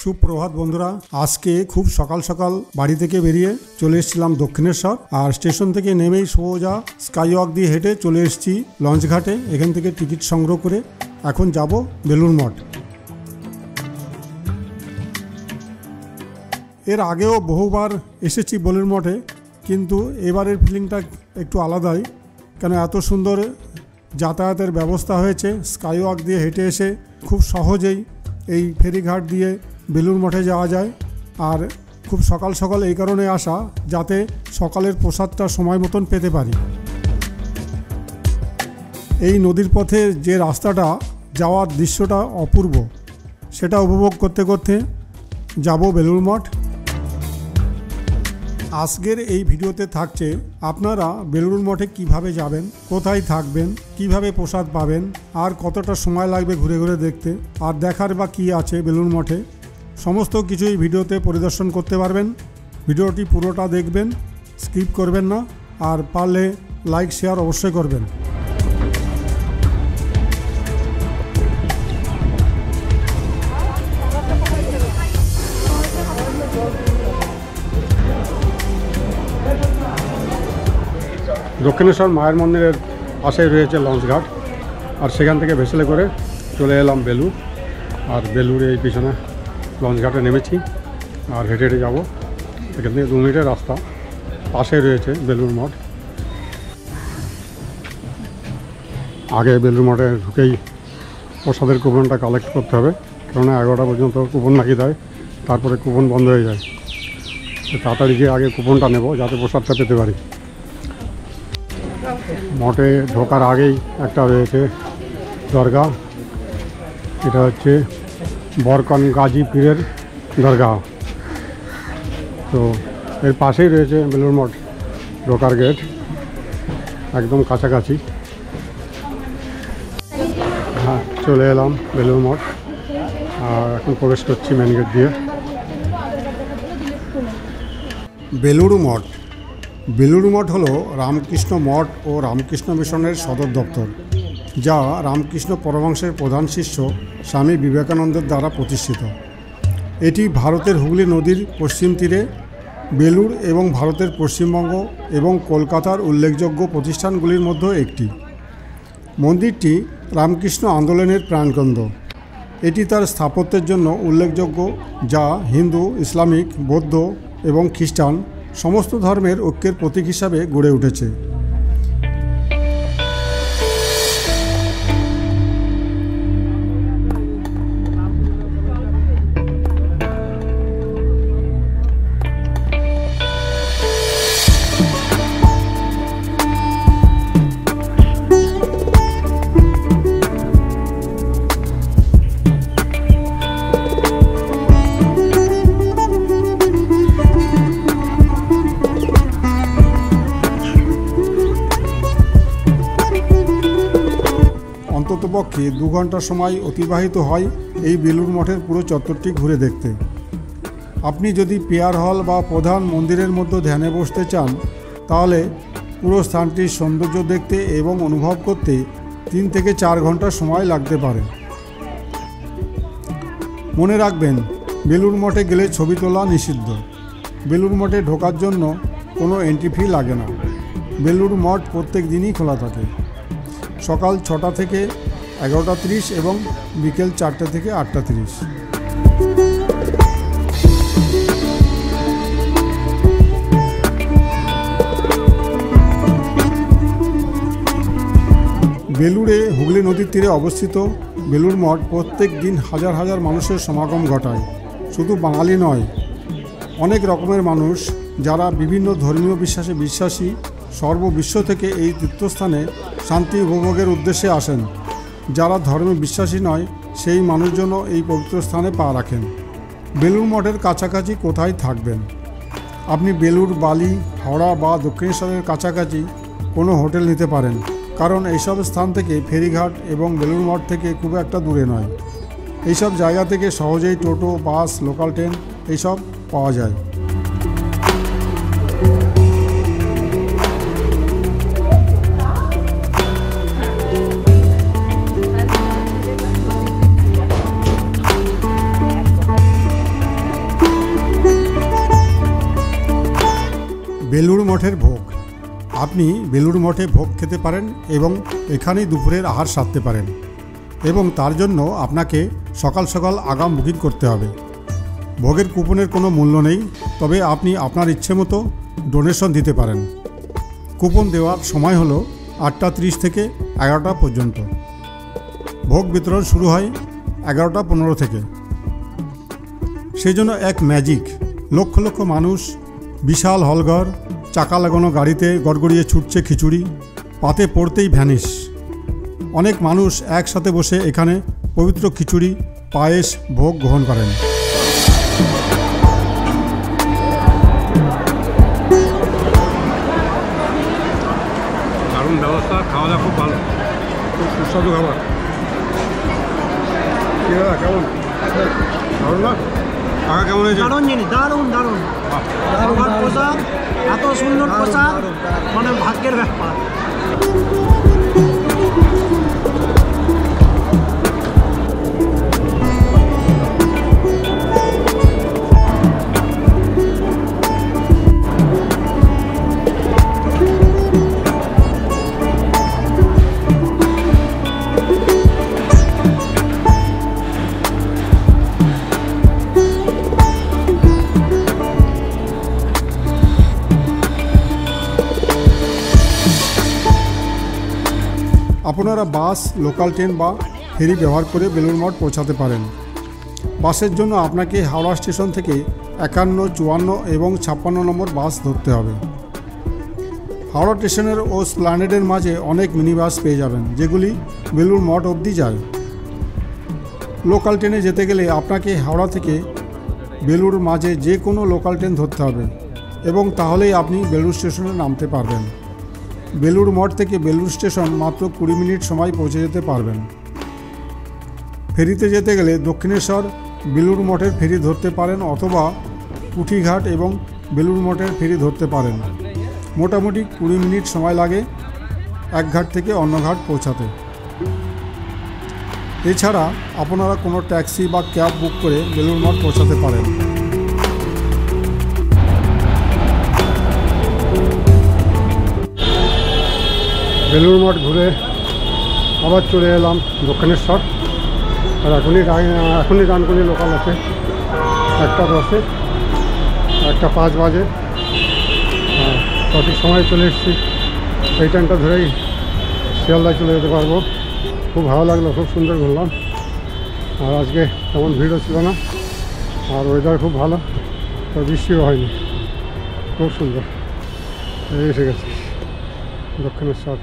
সুপ্রভাত বন্ধুরা, আজকে খুব সকাল সকাল বাড়ি থেকে বেরিয়ে চলে এসেছিলাম দক্ষিণেশ্বর। আর স্টেশন থেকে নেমেই সোজা স্কাইওয়াক দিয়ে হেঁটে চলে এসেছি লঞ্চ ঘাটে। এখান থেকে টিকিট সংগ্রহ করে এখন যাব বেলুড় মঠ। এর আগেও বহুবার এসেছি বেলুড় মঠে, কিন্তু এবারের ফিলিংটা একটু আলাদাই। কেন এত সুন্দর যাতায়াতের ব্যবস্থা হয়েছে। স্কাইওয়াক দিয়ে হেঁটে এসে খুব সহজেই এই ফেরিঘাট দিয়ে বেলুড় মঠে যাওয়া যায়। আর খুব সকাল সকাল এই কারণে আসা, যাতে সকালের প্রসাদটা সময় মতন পেতে পারি। এই নদীর পথে যে রাস্তাটা যাওয়ার দৃশ্যটা অপূর্ব, সেটা উপভোগ করতে করতে যাব বেলুড় মঠ। আজকের এই ভিডিওতে থাকছে আপনারা বেলুড় মঠে কিভাবে যাবেন, কোথায় থাকবেন, কিভাবে প্রসাদ পাবেন, আর কতটা সময় লাগবে ঘুরে ঘুরে দেখতে, আর দেখার বা কী আছে বেলুড় মঠে, সমস্ত কিছুই ভিডিওতে পরিদর্শন করতে পারবেন। ভিডিওটি পুরোটা দেখবেন, স্কিপ করবেন না, আর পারলে লাইক শেয়ার অবশ্যই করবেন। দক্ষিণেশ্বর মায়ের মন্দিরের পাশেই রয়েছে লঞ্চ ঘাট, আর সেখান থেকে ভেসেলে করে চলে এলাম বেলুড়। আর বেলুড়ে এই পিছনে লঞ্চ ঘাটে নেমেছি, আর হেঁটে হেঁটে যাবো। এখান থেকে 2 মিনিটের রাস্তা, পাশে রয়েছে বেলুড় মঠ। আগে বেলুড় মঠে ঢুকেই প্রসাদের কুপনটা কালেক্ট করতে হবে, কেননা 11টা পর্যন্ত কুপন নাকি দেয়, তারপরে কুপন বন্ধ হয়ে যায়। তাড়াতাড়ি গিয়ে আগে কুপনটা নেব, যাতে প্রসাদটা পেতে পারি। মঠে ঢোকার আগেই একটা রয়েছে দরগা, এটা হচ্ছে বরকন গাজী পীরের দরগা। তো এর পাশেই রয়েছে বেলুড় মঠ ঢোকার গেট, একদম কাছাকাছি। হ্যাঁ, চলে এলাম বেলুড় মঠ, আর এখন প্রবেশ করছি মেন গেট দিয়ে। বেলুড় মঠ বেলুড় মঠ হলো রামকৃষ্ণ মঠ ও রামকৃষ্ণ মিশনের সদর দপ্তর, যা রামকৃষ্ণ পরমহংসের প্রধান শিষ্য স্বামী বিবেকানন্দের দ্বারা প্রতিষ্ঠিত। এটি ভারতের হুগলি নদীর পশ্চিম তীরে বেলুড় এবং ভারতের পশ্চিমবঙ্গ এবং কলকাতার উল্লেখযোগ্য প্রতিষ্ঠানগুলির মধ্যে একটি। মন্দিরটি রামকৃষ্ণ আন্দোলনের প্রাণকেন্দ্র। এটি তার স্থাপত্যের জন্য উল্লেখযোগ্য, যা হিন্দু, ইসলামিক, বৌদ্ধ এবং খ্রিস্টান সমস্ত ধর্মের ঐক্যের প্রতীক হিসাবে গড়ে উঠেছে। অন্ততপক্ষে 2 ঘন্টা সময় অতিবাহিত হয় এই বেলুড় মঠের পুরো চত্বরটি ঘুরে দেখতে। আপনি যদি পেয়ার হল বা প্রধান মন্দিরের মধ্যে ধ্যানে বসতে চান, তাহলে পুরো স্থানটির সৌন্দর্য দেখতে এবং অনুভব করতে 3 থেকে 4 ঘন্টা সময় লাগতে পারে। মনে রাখবেন, বেলুড় মঠে গেলে ছবি তোলা নিষিদ্ধ। বেলুড় মঠে ঢোকার জন্য কোনো এন্ট্রি ফি লাগে না। বেলুড় মঠ প্রত্যেক দিনই খোলা থাকে, সকাল 6টা থেকে 11:30 এবং বিকেল 4টে থেকে 8:30। বেলুড়ে হুগলি নদীর তীরে অবস্থিত বেলুড় মঠ প্রত্যেক দিন হাজার হাজার মানুষের সমাগম ঘটায়। শুধু বাঙালি নয়, অনেক রকমের মানুষ যারা বিভিন্ন ধর্মীয় বিশ্বাসে বিশ্বাসী সর্ববিশ্ব থেকে এই তীর্থস্থানে শান্তি উপভোগের উদ্দেশ্যে আসেন। যারা ধর্মে বিশ্বাসী নয়, সেই মানুষজনও এই পবিত্র স্থানে পা রাখেন। বেলুড় মঠের কাছাকাছি কোথায় থাকবেন? আপনি বেলুড়, বালি, হাওড়া বা দক্ষিণেশ্বরের কাছাকাছি কোনো হোটেল নিতে পারেন, কারণ এইসব স্থান থেকে ফেরিঘাট এবং বেলুড় মঠ থেকে খুব একটা দূরে নয়। এইসব জায়গা থেকে সহজেই টোটো, বাস, লোকাল ট্রেন এইসব পাওয়া যায়। বেলুড় মঠের ভোগ। আপনি বেলুড় মঠে ভোগ খেতে পারেন এবং এখানেই দুপুরের আহার সারতে পারেন, এবং তার জন্য আপনাকে সকাল সকাল আগাম বুকিং করতে হবে। ভোগের কুপনের কোনো মূল্য নেই, তবে আপনি আপনার ইচ্ছে মতো ডোনেশন দিতে পারেন। কুপন দেওয়ার সময় হলো 8:30 থেকে 11টা পর্যন্ত। ভোগ বিতরণ শুরু হয় 11:15 থেকে। সেই জন্য এক ম্যাজিক, লক্ষ লক্ষ মানুষ, বিশাল হলঘর, চাকা লাগানো গাড়িতে গড়গড়িয়ে ছুটছে খিচুড়ি, পাতে পড়তেই ভ্যানিশ। অনেক মানুষ একসাথে বসে এখানে পবিত্র খিচুড়ি, পায়েস, ভোগ গ্রহণ করেন। দারুণ ব্যবস্থা, খাওয়া দাওয়া খুব ভালো, খুব সুস্বাদু খাবার। কি দাদা, কেমন দারুণ না? টাকা কেমন হয়েছে? দারুণ জিনিস, দারুণ দারুণ খাবার, পোশাক, এত সুন্দর পোশাক, মানে ভাগ্যের ব্যাপার। আপনারা বাস, লোকাল ট্রেন বা ফেরি ব্যবহার করে বেলুড় মঠ পৌঁছাতে পারেন। বাসের জন্য আপনাকে হাওড়া স্টেশন থেকে 51, 54 এবং 56 নম্বর বাস ধরতে হবে। হাওড়া স্টেশনের ও স্প্ল্যানেডের মাঝে অনেক মিনি বাস পেয়ে যাবেন, যেগুলি বেলুড় মঠ অবধি যায়। লোকাল ট্রেনে যেতে গেলে আপনাকে হাওড়া থেকে বেলুড় মাঝে যে কোনো লোকাল ট্রেন ধরতে হবে, এবং তাহলেই আপনি বেলুড় স্টেশনে নামতে পারবেন। বেলুড় মঠ থেকে বেলুড় স্টেশন মাত্র 20 মিনিট সময় পৌঁছে যেতে পারবেন। ফেরিতে যেতে গেলে দক্ষিণেশ্বর বেলুড় মঠের ফেরি ধরতে পারেন, অথবা কুঠিঘাট এবং বেলুড় মঠের ফেরি ধরতে পারেন। মোটামুটি 20 মিনিট সময় লাগে এক ঘাট থেকে অন্য ঘাট পৌঁছাতে। এছাড়া আপনারা কোনো ট্যাক্সি বা ক্যাব বুক করে বেলুড় মঠ পৌঁছাতে পারেন। বেলুড় মঠ ঘুরে আবার চলে এলাম দক্ষিণেশ্বর। আর এখনই ডানকুনি লোকাল আছে 1:10, 1:05 বাজে। সঠিক সময় চলে এসেছি। এই ট্রেনটা ধরেই শিয়ালদায় চলে যেতে পারবো। খুব ভালো লাগলো, খুব সুন্দর ঘুরলাম। আর আজকে তেমন ভিড়ও ছিল না, আর ওয়েদার খুব ভালো, তো বৃষ্টিও হয়নি। খুব সুন্দর। এসে গেছি দক্ষিণেশ্বর।